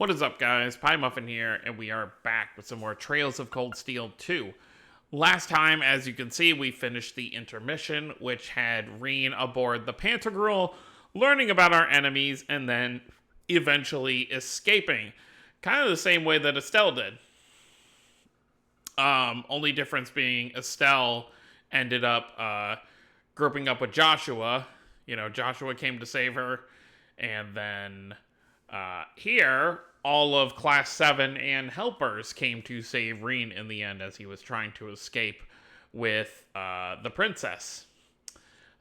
What is up, guys? Pie Muffin here, and we are back with some more Trails of Cold Steel 2. Last time, as you can see, we finished the intermission, which had Reen aboard the Pantagruel, learning about our enemies, and then eventually escaping. Kind of the same way that Estelle did. Only difference being Estelle ended up grouping up with Joshua. You know, Joshua came to save her, and then here, all of Class 7 and helpers came to save Reen in the end as he was trying to escape with the princess.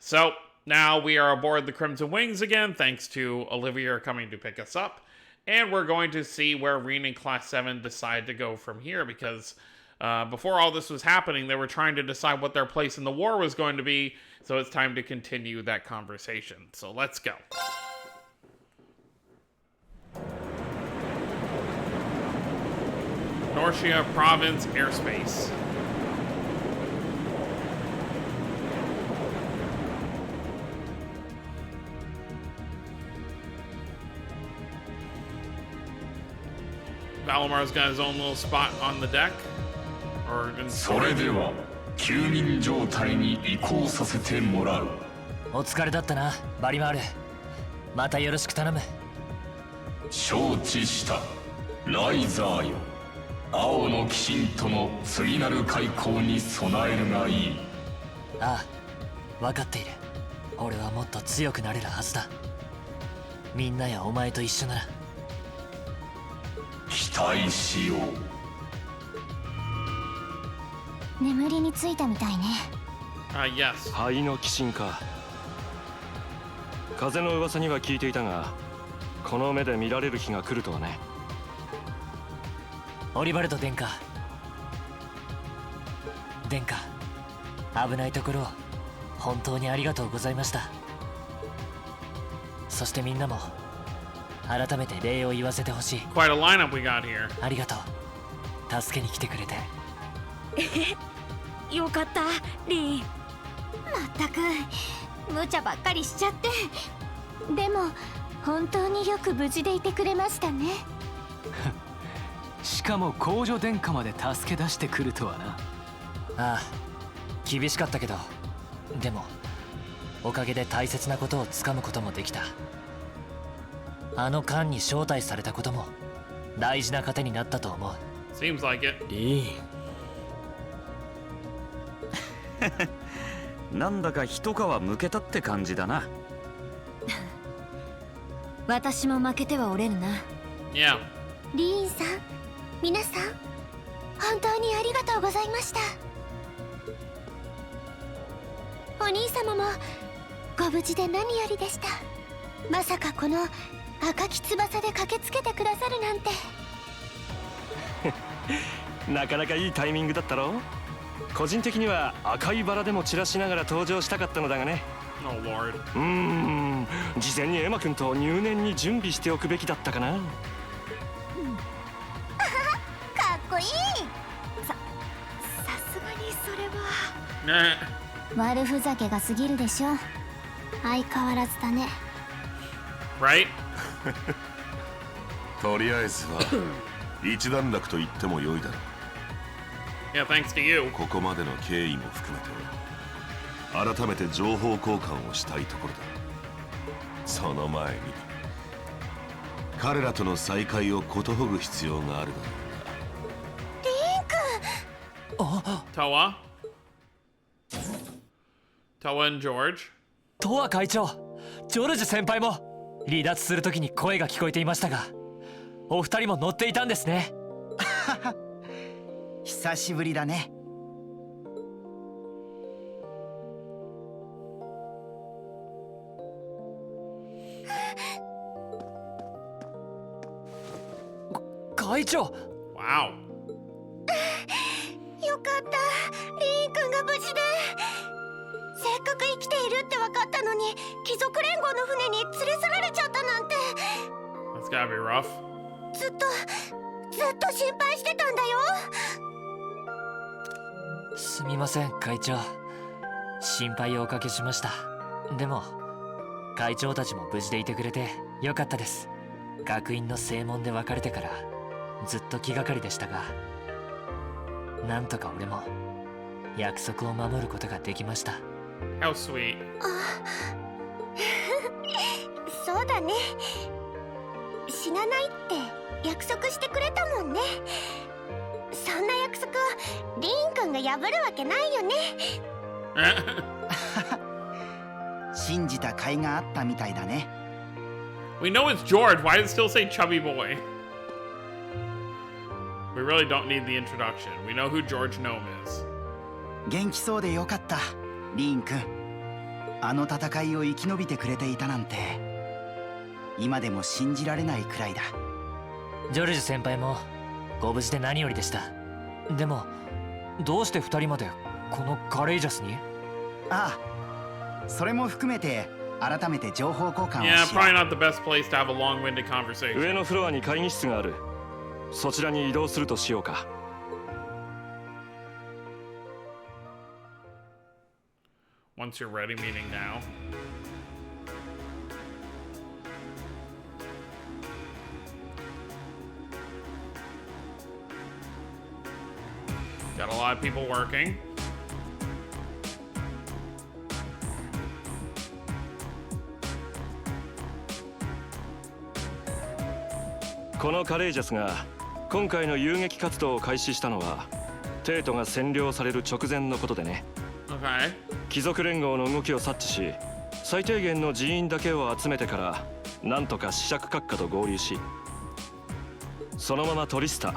So, now we are aboard the Crimson Wings again, thanks to Olivia coming to pick us up. And we're going to see where Reen and Class 7 decide to go from here, because before all this was happening, they were trying to decide what their place in the war was going to be, so it's time to continue that conversation. So let's go. Norcia Province airspace. Valomar's got his own little spot on the deck.それでは休眠状態に移行させてもらう。お疲れだったな、バリマール。またよろしく頼む。承知した。ライザーよ。青の鬼神との次なる開口に備えるがいい。ああ、分かっている。俺はもっと強くなれるはずだ。みんなやお前と一緒なら。期待しよう。眠りについたみたいね。Yes. 灰の鬼神か。風の噂には聞いていたが、この目で見られる日が来るとはね。オリバルト殿下。殿下、危ないところを本当にありがとうございました。そしてみんなも改めて礼を言わせてほしい。Quite a lineup we got here. ありがとう。助けに来てくれて。よかった、リン。まったく無茶ばっかりしちゃって。でも本当によく無事でいてくれましたね。しかも公女殿下まで助け出してくるとはな。ああ、厳しかったけど、でもおかげで大切なことをつかむこともできた。あの間に招待されたことも大事な糧になったと思う。Seems like it. いい。なんだか一皮むけたって感じだな。私も負けてはおれぬな。Yeah. リーンさん、皆さん、本当にありがとうございました。お兄様もご無事で何よりでした。まさかこの赤き翼で駆けつけてくださるなんて。なかなかいいタイミングだったろ。個人的には赤いバラでも散らしながら登場したかったのだがね。Oh Lord. 事前にエマ君と入念に準備しておくべきだったかな。かっこいい。さすがにそれは。悪ふざけが過ぎるでしょ。相変わらずだね。Right? とりあえずは一段落と言っても良いだろう。Yeah, thanks to you. ここまでの経緯も含めて改めて情報交換をしたいところだ。その前に彼らとの再会をことほぐ必要があるだろう。Toa? Toa and George? トア会長、ジョルジュ先輩も離脱するときに声が聞こえていましたが、お二人も乗っていたんですね。久しぶりだね。会長。Wow. よかった、リーン君が無事で。せっかく生きているって分かったのに、貴族連合の船に連れ去られちゃったなんて。 That's gotta be rough. ずっと心配してたんだよ。すみません会長、心配をおかけしました。でも会長たちも無事でいてくれてよかったです。学院の正門で別れてからずっと気がかりでしたが、なんとか俺も約束を守ることができました。 How sweet. そうだね。死なないって約束してくれたもんね。そんな約束をリーン君が破るわけないよね。信じた甲斐があったみたいだね。 We know it's George. Why does it still say chubby boy? We really don't need the introduction. We know who George Gnome is. 元気そうでよかった、リーン君。あの戦いを生き延びてくれていたなんて、今でも信じられないくらいだ。ジョルジュ先輩もご無事で何よりでした。でもどうして2人までこのカレイジャスに？ああ、それも含めて改めて情報交換をしよ Yeah, う。 probably not the best place to have a long-winded conversation. 上のフロアに会議室がある。そちらに移動するとしようか。Once you're ready, meaning now. Got a lot of people working. このカレイジャスが今回の遊撃活動を開始したのはテートが占領される直前のことでね。 Okay. 貴族連合の動きを察知し、最低限の人員だけを集めてからなんとか子爵閣下と合流し、そのままトリスタ、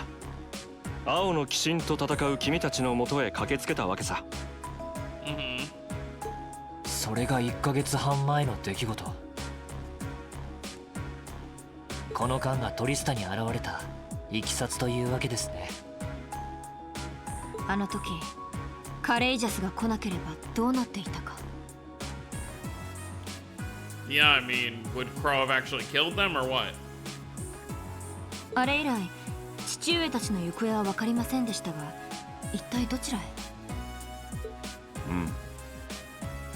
青の鬼神と戦う君たちのもとへ駆けつけたわけさ。それが1ヶ月半前の出来事。この間がトリスタに現れたいきさつというわけですね。あの時カレイジャスが来なければどうなっていたか。 Yeah, I mean, would Crow have actually killed them or what? あれ以来父上たちの行方は分かりませんでしたが、一体どちらへ？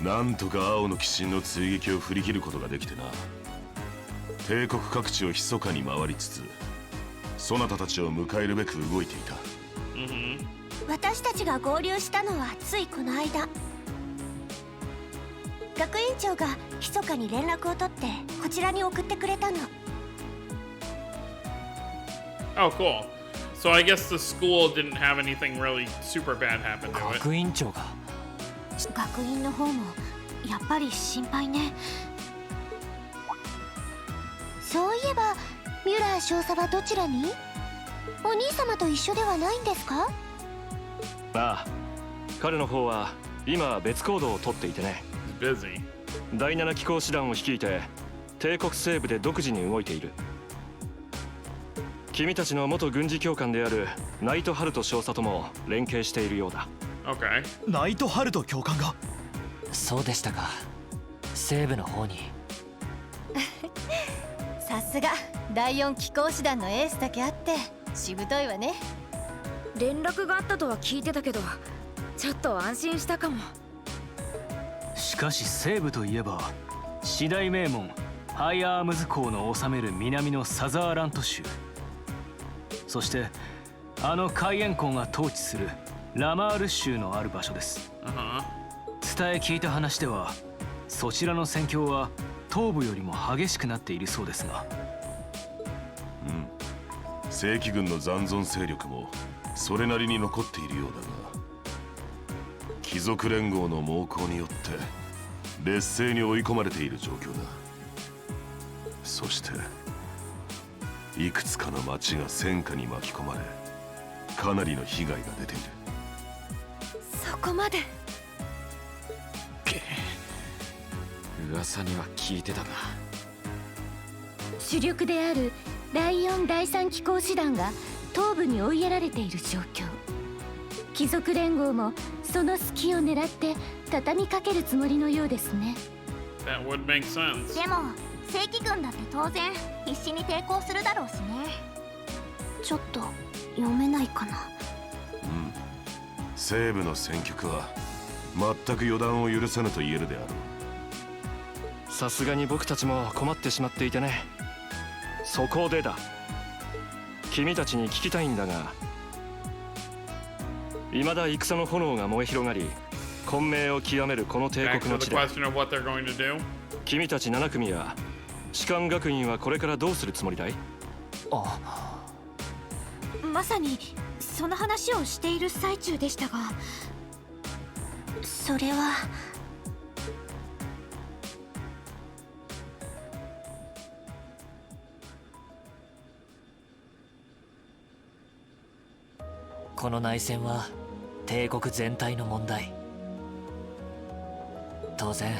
なんとか青の鬼神の追撃を振り切ることができてな。帝国各地を密かに回りつつ、そなたたちを迎えるべく動いていた。私たちが合流したのはついこの間。学院長が密かに連絡を取ってこちらに送ってくれたの。 Oh, cool. So I guess the school didn't have anything really super bad happen to it. 学院長が？学院の方もやっぱり心配ね。そういえばミュラー少佐はどちらに？お兄様と一緒ではないんですか？ああ、彼の方は今別行動をとっていてね。He's busy. 第7機構師団を率いて帝国西部で独自に動いている。君たちの元軍事教官であるナイト・ハルト少佐とも連携しているようだ。Okay. ナイト・ハルト教官が？そうでしたか。西部の方に。さすが第4機構師団のエースだけあってしぶといわね。連絡があったとは聞いてたけど、ちょっと安心したかも。しかし西部といえば四大名門ハイアームズ校の治める南のサザーラント州、そしてあの海援校が統治するラマール州のある場所です。伝え聞いた話ではそちらの戦況は東部よりも激しくなっているそうですが。正規軍の残存勢力もそれなりに残っているようだが、貴族連合の猛攻によって劣勢に追い込まれている状況だ。そしていくつかの町が戦火に巻き込まれ、かなりの被害が出ている。そこまで。噂には聞いてたが、主力である第4第3機構師団が東部に追いやられている状況。貴族連合もその隙を狙って畳みかけるつもりのようですね。 That would make sense. でも正規軍だって当然必死に抵抗するだろうしね。ちょっと読めないかな。西部の戦局は全く予断を許さぬと言えるであろう。さすがに僕たちも困ってしまっていてね。そこでだ。君たちに聞きたいんだが、未だ戦の炎が燃え広がり、混迷を極めるこの帝 Back 国 to の the 地で、 question of what they're going to do. 君たち7組や士官学院はこれからどうするつもりだい？まさにその話をしている最中でしたが。それはこの内戦は帝国全体の問題。当然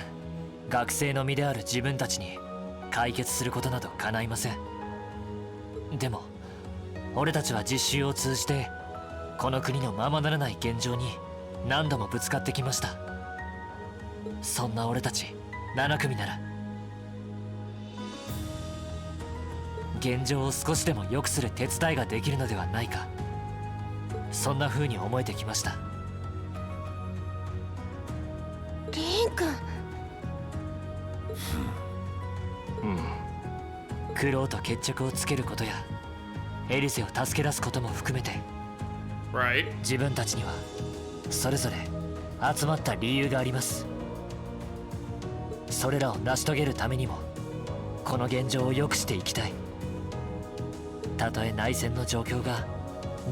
学生の身である自分たちに解決することなど叶いません。でも俺たちは実習を通じてこの国のままならない現状に何度もぶつかってきました。そんな俺たち7組なら現状を少しでも良くする手伝いができるのではないか、そんな風に思えてきました。リン君。クロウと決着をつけることやエリセを助け出すことも含めて、自分たちにはそれぞれ集まった理由があります。それらを成し遂げるためにもこの現状を良くしていきたい。たとえ内戦の状況が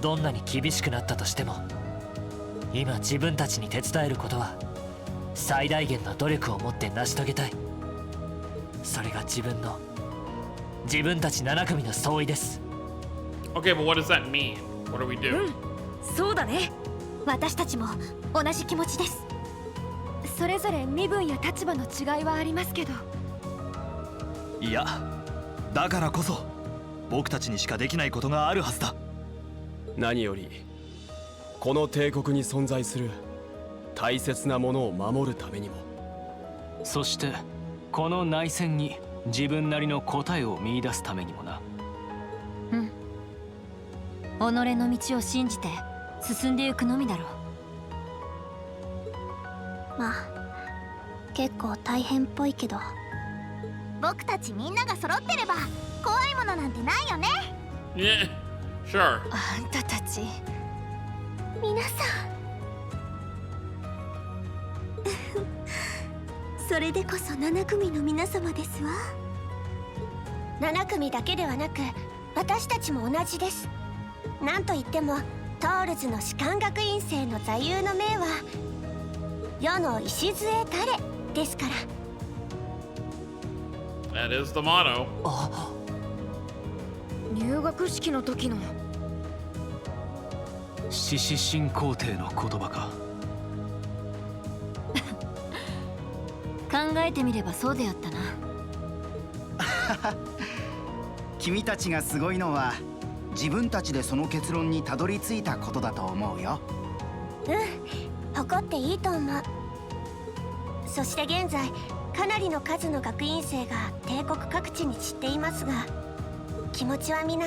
どんなに厳しくなったとしても、今自分たちに手伝えることは最大限の努力を持って成し遂げたい。それが自分たち7組の総意です。 Okay, but what does that mean? What do we do? そうだね。私たちも同じ気持ちです。それぞれ身分や立場の違いはありますけど。いや、だからこそ僕たちにしかできないことがあるはずだ。何よりこの帝国に存在する大切なものを守るためにも。そしてこの内戦に自分なりの答えを見出すためにもな。己の道を信じて進んでいくのみだろう。まあ結構大変っぽいけど、僕たちみんなが揃ってれば怖いものなんてないよね。Yeah, sure. あんたたち皆さんそれでこそ7組の皆様ですわ。7組だけではなく私たちも同じです。なんといってもトールズの士官学院生の座右の銘は世の礎たれですから。 That is the motto. 入学式の時の獅子神皇帝の言葉か。考えてみればそうであったな。君たちがすごいのは自分たちでその結論にたどり着いたことだと思うよ。誇っていいと思う。そして現在かなりの数の学院生が帝国各地に散っていますが、気持ちは皆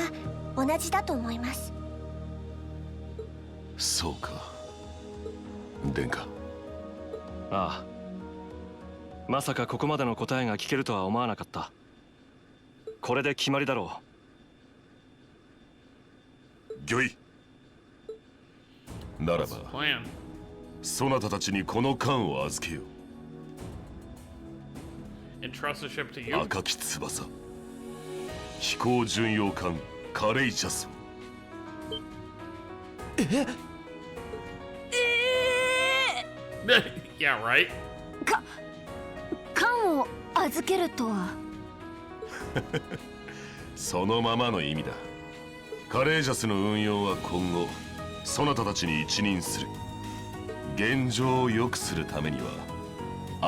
同じだと思います。そうか、殿下。ああ、まさかここまでの答えが聞けるとは思わなかった。これで決まりだろう。御意。ならばそなたたちにこの冠を預けよう。 Entrust the ship to you. 赤き翼、飛行巡洋艦カレイチャス。Yeah, right? 缶を預けるとは。そのままの意味だ。カレージャスの運用は今後そなたたちに一任する。現状を良くするためには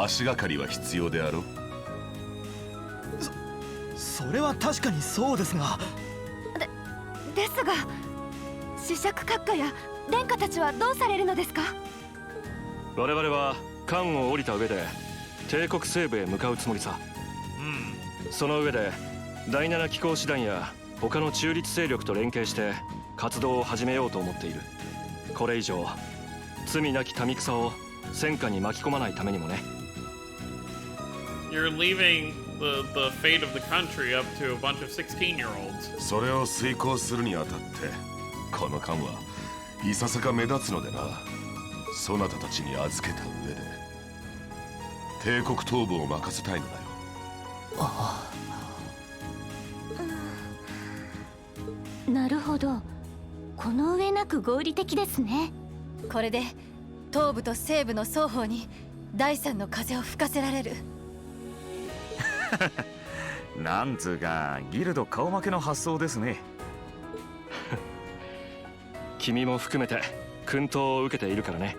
足がかりは必要であろう。それは確かにそうですが。ですが子爵閣下や殿下たちはどうされるのですか。我々は艦を降りた上で帝国西部へ向かうつもりさ。その上で第7機構師団や他の中立勢力と連携して活動を始めようと思っている。これ以上罪なき民草を戦火に巻き込まないためにもね。 You're leaving the fate of the country up to a bunch of 16-year-olds. それを遂行するにあたってこの間はいささか目立つのでな。そなたたちに預けた上で帝国東部を任せたいのだよ。なるほど。この上なく合理的ですね。これで東部と西部の双方に第三の風を吹かせられる。なんつうかギルド顔負けの発想ですね。君も含めて薫陶を受けているからね。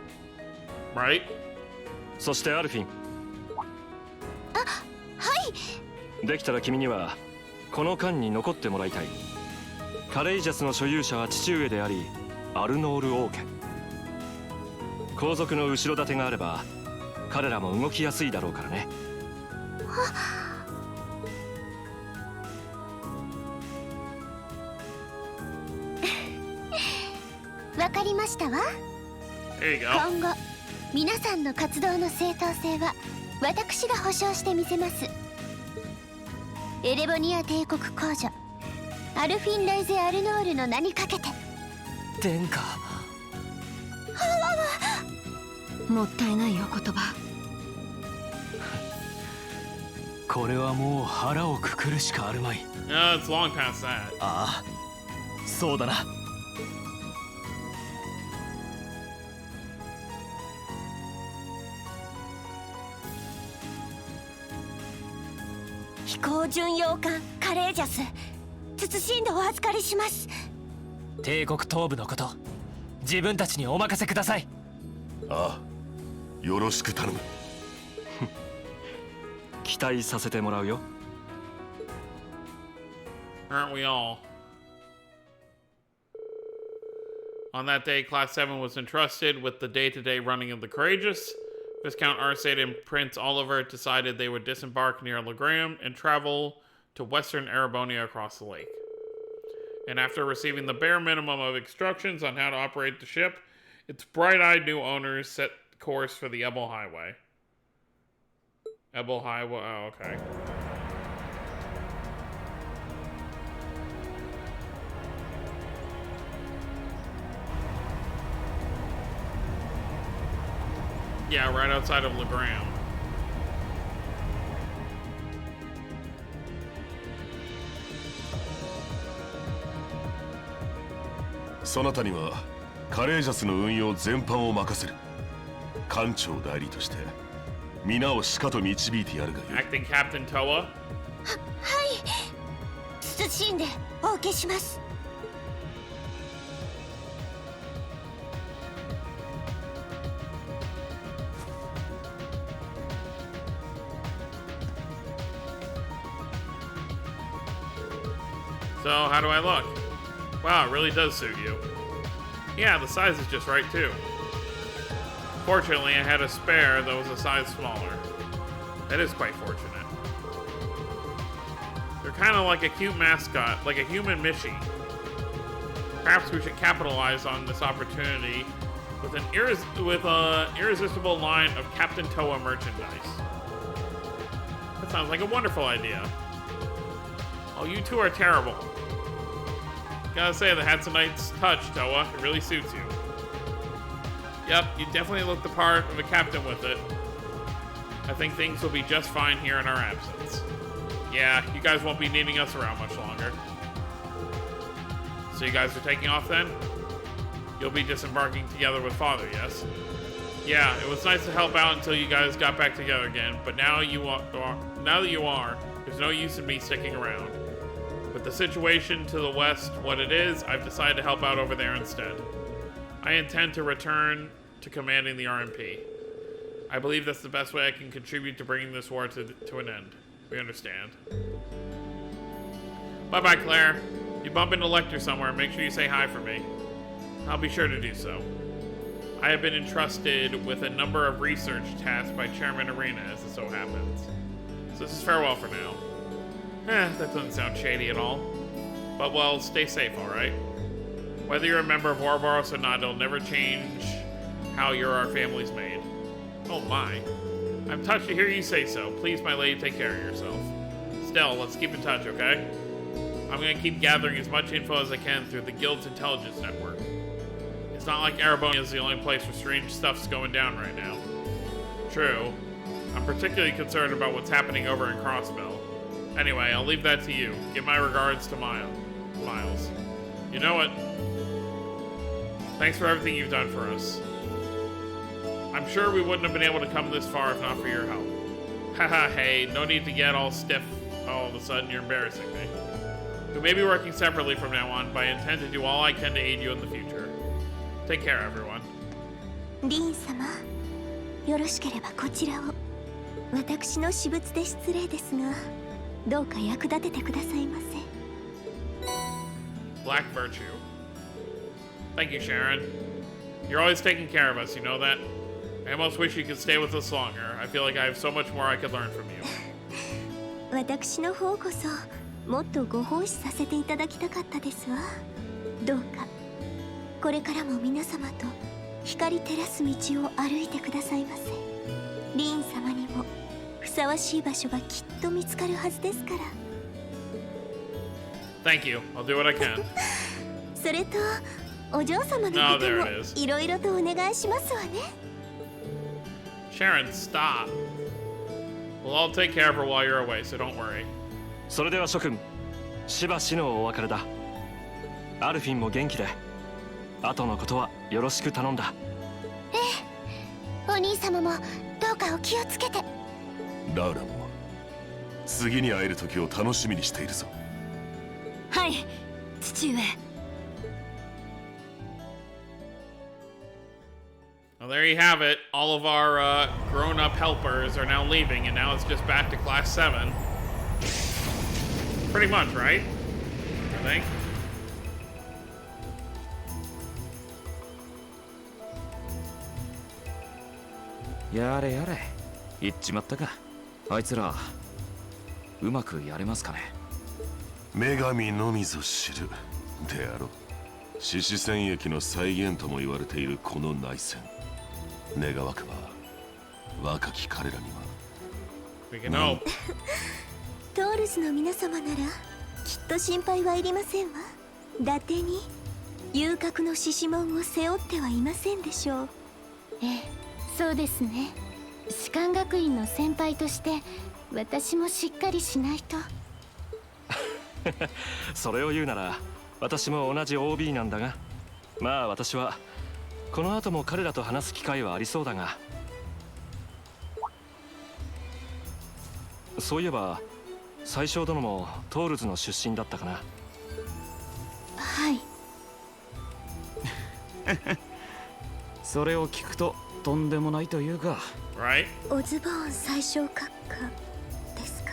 Right? そしてアルフィン。あ、はい。できたら君にはこの間に残ってもらいたい。カレイジャスの所有者は父上でありアルノール王家。皇族の後ろ盾があれば彼らも動きやすいだろうからね。わかりましたわ。今後皆さんの活動の正当性は私が保証してみせます。エレボニア帝国公女アルフィン・ライゼ・アルノールの名にかけて。殿下。もったいないお言葉。これはもう腹をくくるしかあるまい。No, it's long past that. ああ、そうだな。飛行巡洋艦カレージャス、謹んでお預かりします。帝国東部のこと自分たちにお任せください。ああ、よろしく頼む。期待させてもらうよ。Aren't we all? On that day, Class 7 was entrusted with the day-to-day running of the Courageous. Viscount Arcade and Prince Oliver decided they would disembark near Legram and travel to western Erebonia across the lake. And after receiving the bare minimum of instructions on how to operate the ship, its bright-eyed new owners set course for the Ebel Highway. Ebel Highway, oh, okay. Yeah, right outside of Legram. そなたにはカレージャスの運用全般を任せる。艦長代理として皆をしかと導いてやるがよい。Acting Captain Toa? はい。謹んでお受けします。So, how do I look? Wow, it really does suit you. Yeah, the size is just right, too. Fortunately, I had a spare that was a size smaller. That is quite fortunate. They're kind of like a cute mascot, like a human Mishi. Perhaps we should capitalize on this opportunity with an irresistible line of Captain Toa merchandise. That sounds like a wonderful idea. Oh, you two are terrible. Gotta say, the hat's a nice touch, Toa. It really suits you. Yep, you definitely look the part of a captain with it. I think things will be just fine here in our absence. Yeah, you guys won't be needing us around much longer. So you guys are taking off then? You'll be disembarking together with Father, yes? Yeah, it was nice to help out until you guys got back together again, but now that you are, there's no use in me sticking around. With the situation to the west what it is, I've decided to help out over there instead. I intend to return to commanding the RMP. I believe that's the best way I can contribute to bringing this war to an end. We understand. Bye-bye, Claire. You bump into Lecter somewhere, make sure you say hi for me. I'll be sure to do so. I have been entrusted with a number of research tasks by Chairman Arena, as it so happens. So this is farewell for now. That doesn't sound shady at all. But, well, stay safe, alright? Whether you're a member of Ouroboros or not, it'll never change how you're our family's maid. Oh my. I'm touched to hear you say so. Please, my lady, take care of yourself. Still, let's keep in touch, okay? I'm gonna keep gathering as much info as I can through the Guild's intelligence network. It's not like Erebone is the only place where strange stuff's going down right now. True. I'm particularly concerned about what's happening over in Crossbell. Anyway, I'll leave that to you. Give my regards to Miles. You know what? Thanks for everything you've done for us. I'm sure we wouldn't have been able to come this far if not for your help. Haha, hey, no need to get all stiff all of a sudden. You're embarrassing me. We may be working separately from now on, but I intend to do all I can to aid you in the future. Take care, everyone. リーン様、よろしければこちらを。私の私物で失礼ですが、どうか役立ててくださいませ。Black Virtue. Thank you, Sharon. You're always taking care of us, you know that? I almost wish you could stay with us longer. I feel like I have so much more I could learn from you. 私の方こそ、もっとご奉仕させていただきたかったですわ。どうか、これからも皆様と光照らす道を歩いてくださいませ。リーン様にもふさわしい場所がきっと見つかるはずですから。Thank you. I'll do what I can. それと、お嬢様のこともいろいろとお願いしますわね。Sharon, stop. We'll all take care of her while you're away, so don't worry. それでは諸君、しばしのお別れだ。アルフィンも元気で、後のことはよろしく頼んだ。ええ、お兄様もどうかお気をつけて。ラウラも次に会える時を楽しみにしているぞ。はい、父上。Well, there you have it. All of our grown-up helpers are now leaving, and now it's just back to Class 7. Pretty much, right? I think. やれやれ、行っちまったか。あいつらうまくやれますかね。女神のみぞ知るであろう。獅子戦役の再現とも言われているこの内戦、願わくば若き彼らには。We can hope. トールズの皆様ならきっと心配はいりませんわ。伊達に遊郭の獅子門を背負ってはいませんでしょう。ええ、そうですね。士官学院の先輩として私もしっかりしないと。それを言うなら私も同じ OB なんだが、まあ私はこの後も彼らと話す機会はありそうだが。そういえば宰相殿もトールズの出身だったかな。はい。それを聞くととんでもないというか。Right? オズボーン宰相閣下ですか。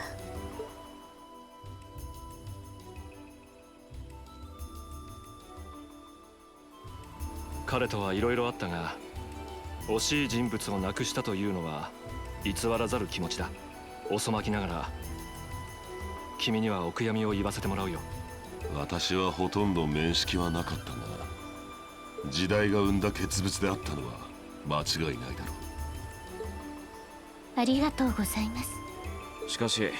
彼とはいろいろあったが、惜しい人物を亡くしたというのは偽らざる気持ちだ。遅まきながら君にはお悔やみを言わせてもらうよ。私はほとんど面識はなかったが、時代が生んだ傑物であったのは間違いないだろう。ありがとうございます。しかし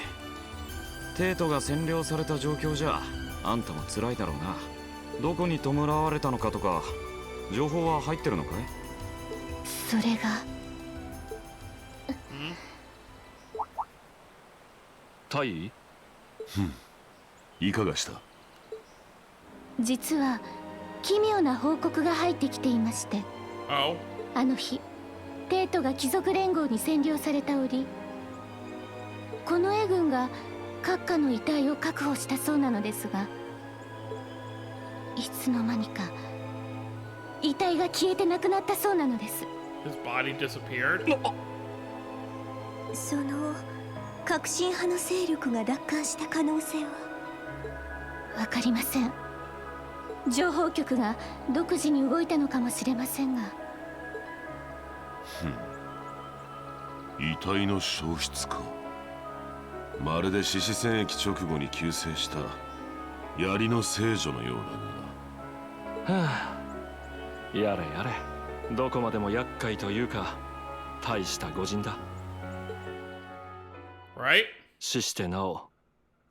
帝都が占領された状況じゃあんたも辛いだろうな。どこに弔われたのかとか情報は入ってるのかい？それがタイ？いかがした？実は奇妙な報告が入ってきていまして。Oh? あの日帝都が貴族連合に占領された折、この絵軍が閣下の遺体を確保したそうなのですが、いつの間にか遺体が消えてなくなったそうなのです。 His body disappeared? その革新派の勢力が奪還した可能性は？わかりません。情報局が独自に動いたのかもしれませんが。遺体の消失か。まるで獅子戦役直後に急逝した槍の聖女のようだな。はあ、やれやれ、どこまでも厄介というか大した御仁だ。Right? 死してなお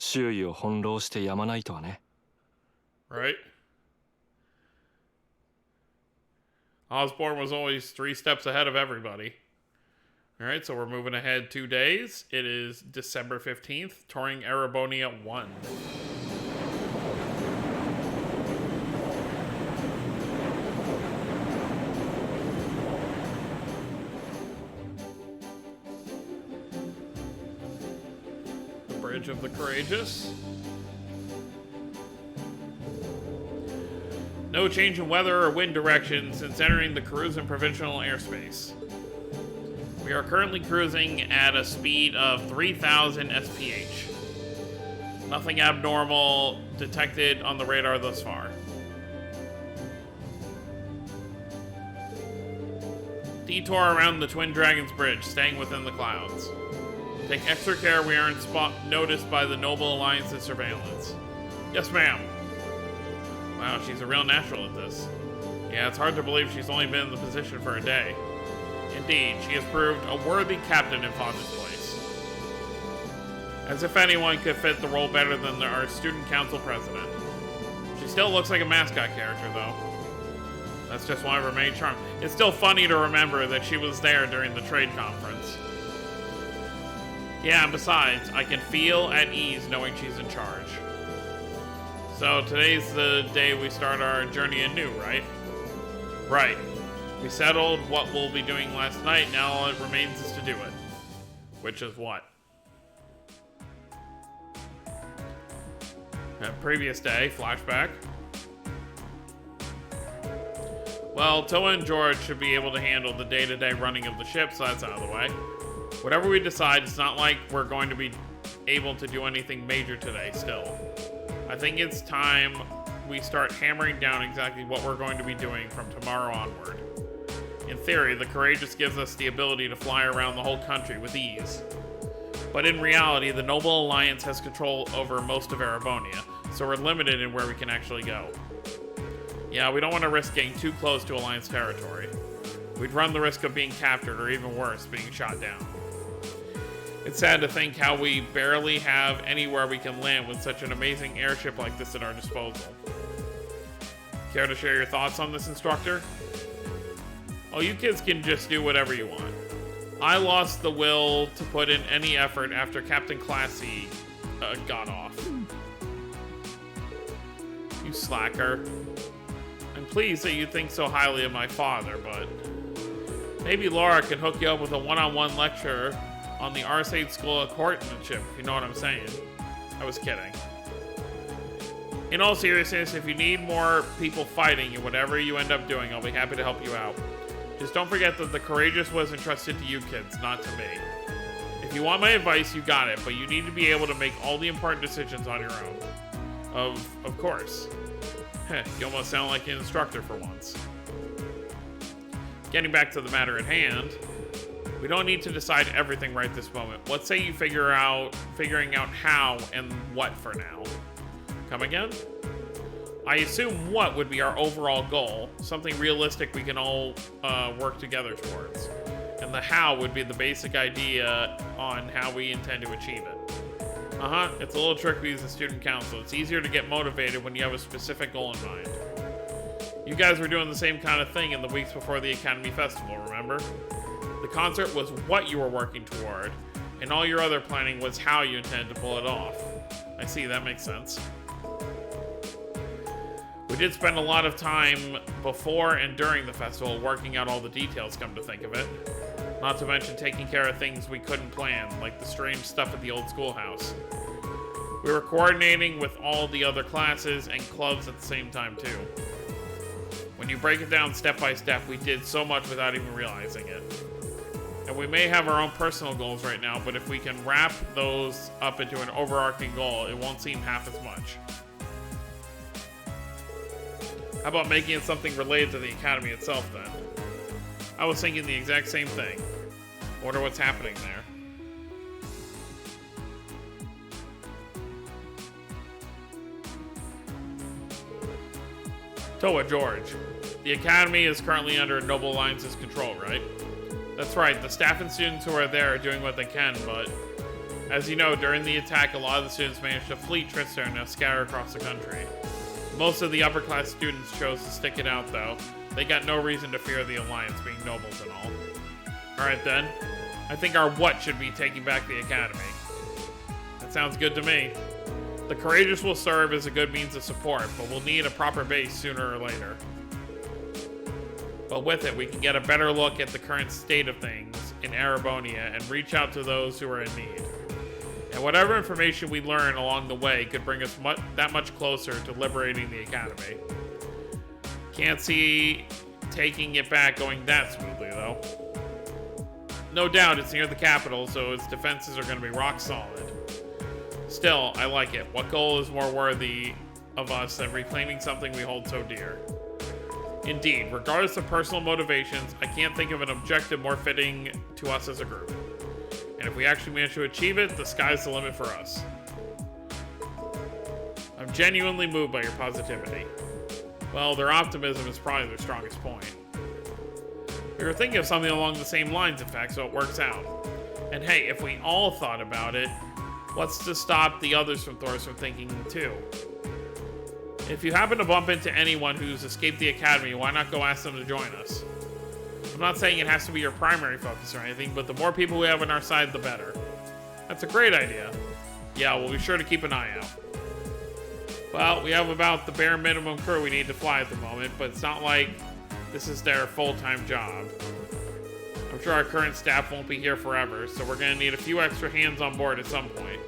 周囲を翻弄してやまないとはね。 Right? Osborne was always 3 steps ahead of everybody. Alright, so we're moving ahead 2 days. It is December 15th, touring Erebonia 1. The Bridge of the Courageous. No change in weather or wind direction since entering the Karuzan provincial airspace. We are currently cruising at a speed of 3,000 SPH. Nothing abnormal detected on the radar thus far. Detour around the Twin Dragons Bridge, staying within the clouds. Take extra care we aren't noticed by the Noble Alliance's surveillance. Yes, ma'am. Wow, she's a real natural at this. Yeah, it's hard to believe she's only been in the position for a day. Indeed, she has proved a worthy captain in Father's place. As if anyone could fit the role better than our student council president. She still looks like a mascot character, though. That's just one of her main charms. It's still funny to remember that she was there during the trade conference. Yeah, and besides, I can feel at ease knowing she's in charge. So today's the day we start our journey anew, right? Right. We settled what we'll be doing last night, now all it remains is to do it. Which is what? Previous day, flashback. Well, Toa and George should be able to handle the day-to-day running of the ship, so that's out of the way. Whatever we decide, it's not like we're going to be able to do anything major today, still. I think it's time we start hammering down exactly what we're going to be doing from tomorrow onward. In theory, the Courageous gives us the ability to fly around the whole country with ease. But in reality, the Noble Alliance has control over most of Erebonia, so we're limited in where we can actually go. Yeah, we don't want to risk getting too close to Alliance territory. We'd run the risk of being captured, or even worse, being shot down. It's sad to think how we barely have anywhere we can land with such an amazing airship like this at our disposal. Care to share your thoughts on this, instructor? Oh, you kids can just do whatever you want. I lost the will to put in any effort after Captain Classy got off. You slacker. I'm pleased that you think so highly of my father, but maybe Laura can hook you up with a one-on-one lecture on the Arcade School of Courtmanship, if you know what I'm saying. I was kidding. In all seriousness, if you need more people fighting in whatever you end up doing, I'll be happy to help you out. Just don't forget that the Courageous was entrusted to you kids, not to me. If you want my advice, you got it, but you need to be able to make all the important decisions on your own. Of course. Heh, you almost sound like an instructor for once. Getting back to the matter at hand, we don't need to decide everything right this moment. What say you figuring out how and what for now? Come again? I assume what would be our overall goal, something realistic we can all work together towards. And the how would be the basic idea on how we intend to achieve it. It's a little tricky as a student council. It's easier to get motivated when you have a specific goal in mind. You guys were doing the same kind of thing in the weeks before the Academy Festival, remember? The concert was what you were working toward, and all your other planning was how you intended to pull it off. I see, that makes sense. We did spend a lot of time before and during the festival working out all the details, come to think of it. Not to mention taking care of things we couldn't plan, like the strange stuff at the old schoolhouse. We were coordinating with all the other classes and clubs at the same time, too. When you break it down step by step, we did so much without even realizing it. And we may have our own personal goals right now, but if we can wrap those up into an overarching goal, it won't seem half as much. How about making it something related to the Academy itself, then? I was thinking the exact same thing. Wonder what's happening there. Toa, George. The Academy is currently under Noble Alliance's control, right? That's right, the staff and students who are there are doing what they can, but As you know, during the attack, a lot of the students managed to flee Trista and now scatter across the country. Most of the upper-class students chose to stick it out, though. They got no reason to fear the Alliance, being nobles and all. Alright then. I think our what should be taking back the Academy. That sounds good to me. The Courageous will serve as a good means of support, but we'll need a proper base sooner or later. But with it, we can get a better look at the current state of things in Erebonia and reach out to those who are in need. And whatever information we learn along the way could bring us that much closer to liberating the Academy. Can't see taking it back going that smoothly, though. No doubt it's near the capital, so its defenses are going to be rock solid. Still, I like it. What goal is more worthy of us than reclaiming something we hold so dear? Indeed, regardless of personal motivations, I can't think of an objective more fitting to us as a group. And if we actually manage to achieve it, the sky's the limit for us. I'm genuinely moved by your positivity. Well, their optimism is probably their strongest point. We were thinking of something along the same lines, in fact, so it works out. And hey, if we all thought about it, what's to stop the others from thinking too? If you happen to bump into anyone who's escaped the Academy, why not go ask them to join us? I'm not saying it has to be your primary focus or anything, but the more people we have on our side, the better. That's a great idea. Yeah, we'll be sure to keep an eye out. Well, we have about the bare minimum crew we need to fly at the moment, but it's not like this is their full-time job. I'm sure our current staff won't be here forever, so we're going to need a few extra hands on board at some point.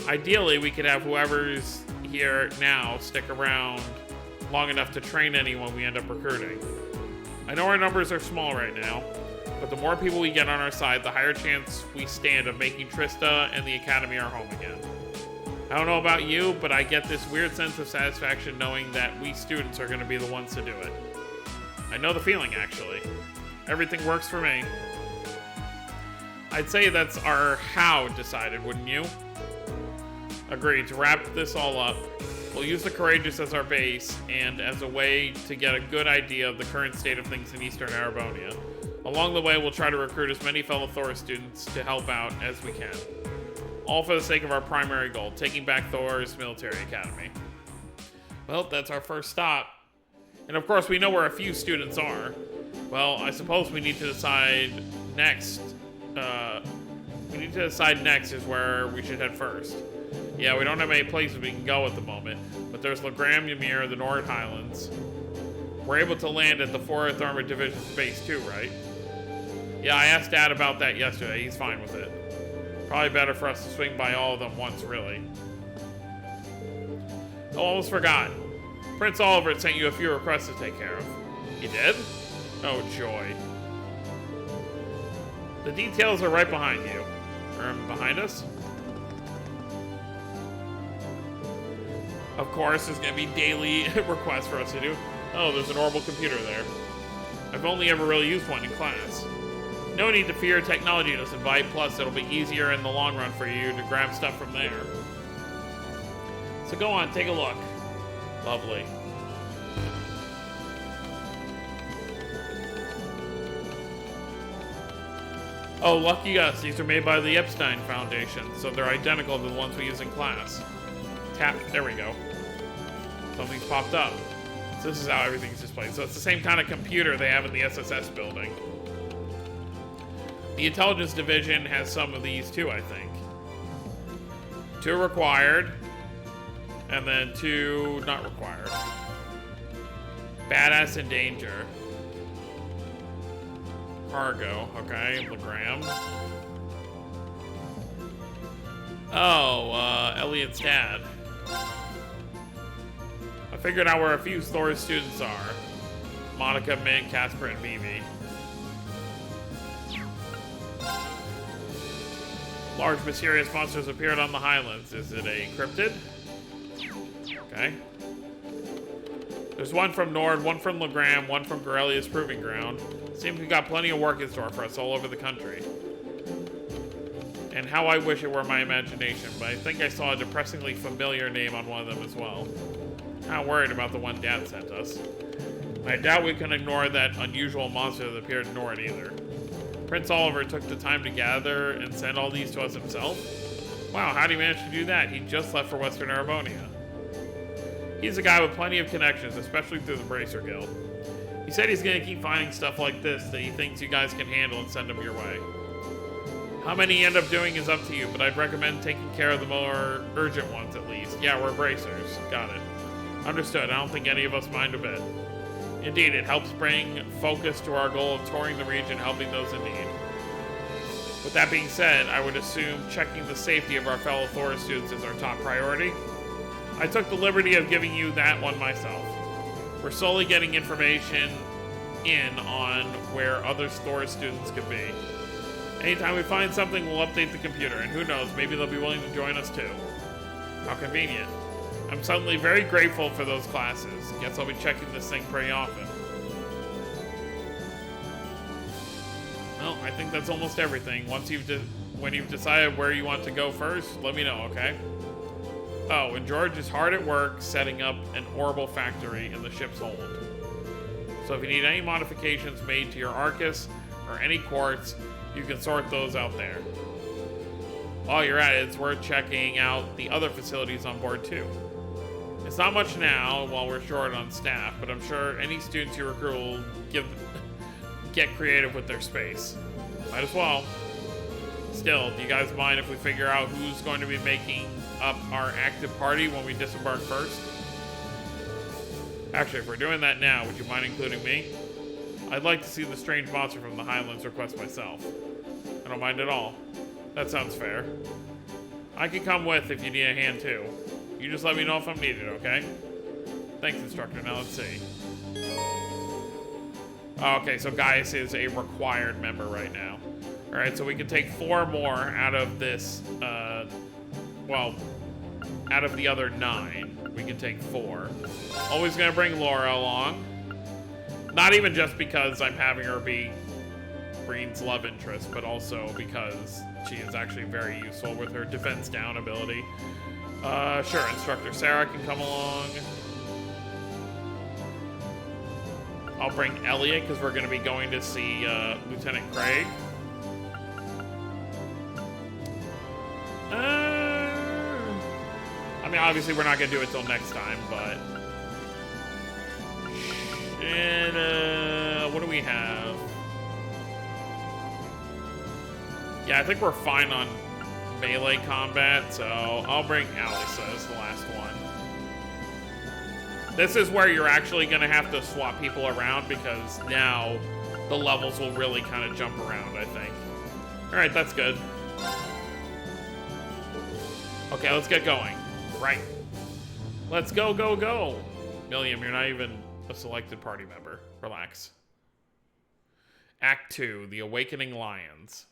Ideally, we could have whoever's here now stick around long enough to train anyone we end up recruiting. I know our numbers are small right now, but the more people we get on our side, the higher chance we stand of making Trista and the Academy our home again. I don't know about you, but I get this weird sense of satisfaction knowing that we students are going to be the ones to do it. I know the feeling, actually. Everything works for me. I'd say that's our how decided, wouldn't you? Agreed. To wrap this all up, we'll use the Courageous as our base and as a way to get a good idea of the current state of things in Eastern Erebonia. Along the way, we'll try to recruit as many fellow Thor students to help out as we can. All for the sake of our primary goal, taking back Thor's military academy. Well, that's our first stop. And of course, we know where a few students are. Well, I suppose we need to decide next. Is where we should head first. Yeah, we don't have any places we can go at the moment, but there's Legram Ymir, the Nord Highlands. We're able to land at the 4th Armored Division base too, right? Yeah, I asked Dad about that yesterday. He's fine with it. Probably better for us to swing by all of them once, really. Oh, almost forgot. Prince Oliver had sent you a few requests to take care of. He did? Oh, joy. The details are right behind you. Behind us? Of course, there's going to be daily requests for us to do. Oh, there's an orbital computer there. I've only ever really used one in class. No need to fear technology doesn't bite, plus it'll be easier in the long run for you to grab stuff from there. So go on, take a look. Lovely. Oh, lucky us. These are made by the Epstein Foundation, so they're identical to the ones we use in class. Tap. There we go. Something's popped up. So this is how everything's displayed. So it's the same kind of computer they have in the SSS building. The Intelligence Division has some of these too, I think. 2 required, and then 2 not required. Badass in danger. Cargo, okay, Legram. Oh, Elliot's dad. I figured out where a few Thor's students are. Monica, Mint, Casper, and Vivi. Large mysterious monsters appeared on the Highlands. Is it a cryptid? Okay. There's one from Nord, one from Legram, one from Gorelia's Proving Ground. Seems we've got plenty of work in store for us all over the country. And how I wish it were my imagination, but I think I saw a depressingly familiar name on one of them as well. Not worried about the one Dad sent us. I doubt we can ignore that unusual monster that appeared in Nord either. Prince Oliver took the time to gather and send all these to us himself? Wow, how did he manage to do that? He just left for Western Erebonia. He's a guy with plenty of connections, especially through the Bracer Guild. He said he's gonna keep finding stuff like this that he thinks you guys can handle and send them your way. How many you end up doing is up to you, but I'd recommend taking care of the more urgent ones at least. Yeah, we're bracers. Got it. Understood. I don't think any of us mind a bit. Indeed, it helps bring focus to our goal of touring the region, helping those in need. With that being said, I would assume checking the safety of our fellow Thor students is our top priority. I took the liberty of giving you that one myself. We're slowly getting information in on where other Thor students could be. Anytime we find something, we'll update the computer, and who knows, maybe they'll be willing to join us too. How convenient. I'm suddenly very grateful for those classes. Guess I'll be checking this thing pretty often. Well, I think that's almost everything. When you've decided where you want to go first, let me know, okay? Oh, and George is hard at work setting up an orbital factory in the ship's hold. So if you need any modifications made to your Arcus or any quartz, you can sort those out there. While you're at it, it's worth checking out the other facilities on board too. It's not much now while we're short on staff, but I'm sure any students you recruit will get creative with their space. Might as well. Still, do you guys mind if we figure out who's going to be making up our active party when we disembark first? Actually, if we're doing that now, would you mind including me? I'd like to see the strange monster from the Highlands request myself. I don't mind at all. That sounds fair. I can come with if you need a hand too. You just let me know if I'm needed, okay? Thanks, instructor. Now let's see. Okay, so Gaius is a required member right now. Alright, so we can take 4 more out of this, well, out of the other 9. We can take 4. Always gonna bring Laura along. Not even just because I'm having her be Breen's love interest, but also because she is actually very useful with her defense down ability. Sure, Instructor Sarah can come along. I'll bring Elliot, because we're going to be going to see Lieutenant Craig. I mean, obviously we're not going to do it till next time, but... And, what do we have? Yeah, I think we're fine on melee combat, so I'll bring Alisa as the last one. This is where you're actually going to have to swap people around, because now the levels will really kind of jump around, I think. Alright, that's good. Okay, let's get going. Right. Let's go, go, go! Milliam, you're not even a selected party member. Relax. Act 2, The Awakening Lions.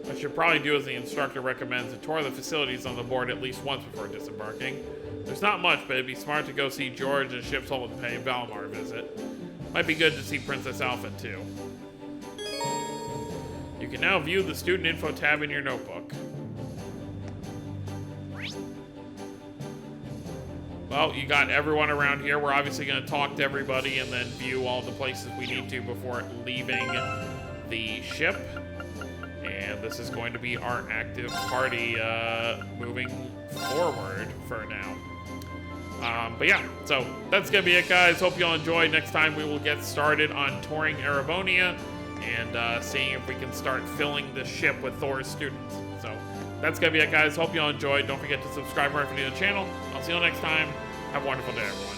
I should probably do as the instructor recommends and tour the facilities on the board at least once before disembarking. There's not much, but it'd be smart to go see George and ship's hold and pay Valimar a visit. Might be good to see Princess Alpha too. You can now view the student info tab in your notebook. Well, you got everyone around here. We're obviously going to talk to everybody and then view all the places we need to before leaving the ship. And this is going to be our active party moving forward for now. But yeah, so that's going to be it, guys. Hope you all enjoyed. Next time we will get started on touring Erebonia and seeing if we can start filling the ship with Thor's students. So that's going to be it, guys. Hope you all enjoyed. Don't forget to subscribe if you're new to the channel. I'll see you all next time. Have a wonderful day, everyone.